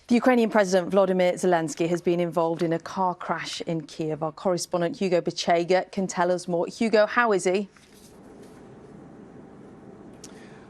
The Ukrainian President Volodymyr Zelensky has been involved in a car crash in Kiev. Our correspondent Hugo Bechega can tell us more. Hugo, how is he?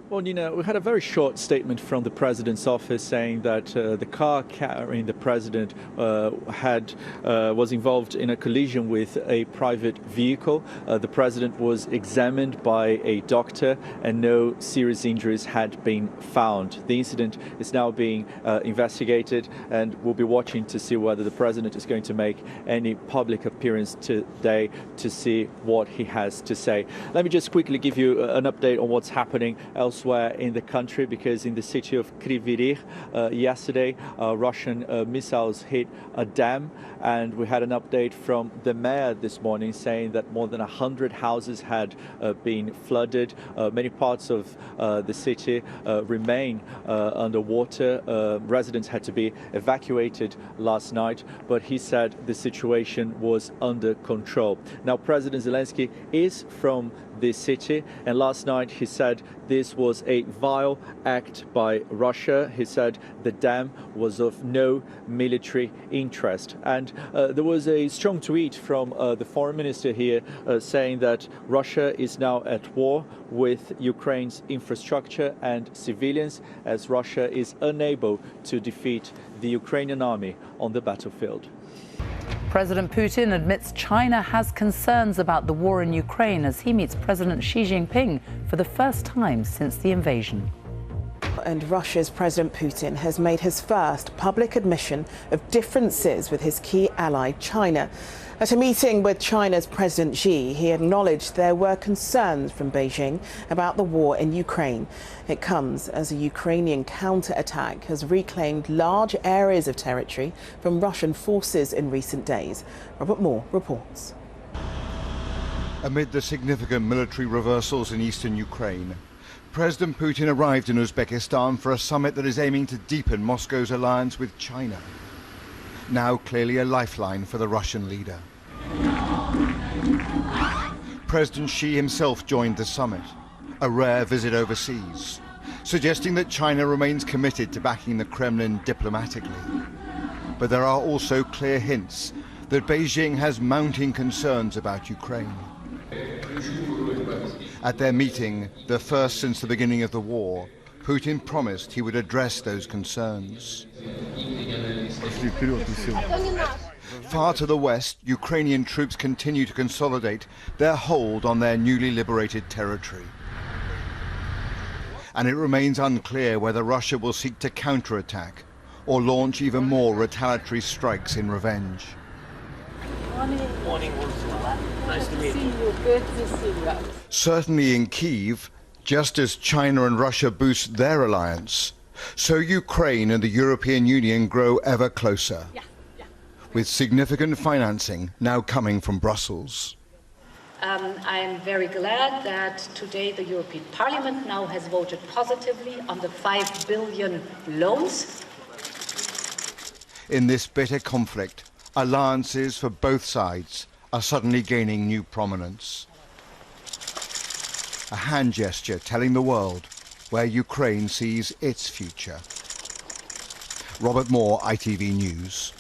Well, Nina, we had a very short statement from the president's office saying that the car carrying the president was involved in a collision with a private vehicle. The president was examined by a doctor and no serious injuries had been found. The incident is now being investigated, and we'll be watching to see whether the president is going to make any public appearance today to see what he has to say. Let me just quickly give you an update on what's happening elsewhere in the country, because in the city of Kryvyi Rih yesterday, Russian missiles hit a dam, and we had an update from the mayor this morning saying that more than 100 houses had been flooded. Many parts of the city remain underwater. Residents had to be evacuated last night, but he said the situation was under control. Now, President Zelensky is from this city, and last night he said this was a vile act by Russia. He said the dam was of no military interest, and there was a strong tweet from the foreign minister here saying that Russia is now at war with Ukraine's infrastructure and civilians, as Russia is unable to defeat the Ukrainian army on the battlefield. President Putin admits China has concerns about the war in Ukraine as he meets President Xi Jinping for the first time since the invasion. And Russia's President Putin has made his first public admission of differences with his key ally, China. At a meeting with China's President Xi, he acknowledged there were concerns from Beijing about the war in Ukraine. It comes as a Ukrainian counterattack has reclaimed large areas of territory from Russian forces in recent days. Robert Moore reports. Amid the significant military reversals in eastern Ukraine, President Putin arrived in Uzbekistan for a summit that is aiming to deepen Moscow's alliance with China. Now clearly a lifeline for the Russian leader. President Xi himself joined the summit, a rare visit overseas, suggesting that China remains committed to backing the Kremlin diplomatically. But there are also clear hints that Beijing has mounting concerns about Ukraine. At their meeting, the first since the beginning of the war, Putin promised he would address those concerns. Far to the west, Ukrainian troops continue to consolidate their hold on their newly liberated territory. And it remains unclear whether Russia will seek to counterattack or launch even more retaliatory strikes in revenge. Morning, Ursula. Nice to meet you. Good to see you. Certainly in Kyiv, just as China and Russia boost their alliance, so Ukraine and the European Union grow ever closer, with significant financing now coming from Brussels. I am very glad that today the European Parliament now has voted positively on the 5 billion loans. In this bitter conflict, alliances for both sides are suddenly gaining new prominence. A hand gesture telling the world where Ukraine sees its future. Robert Moore, ITV News.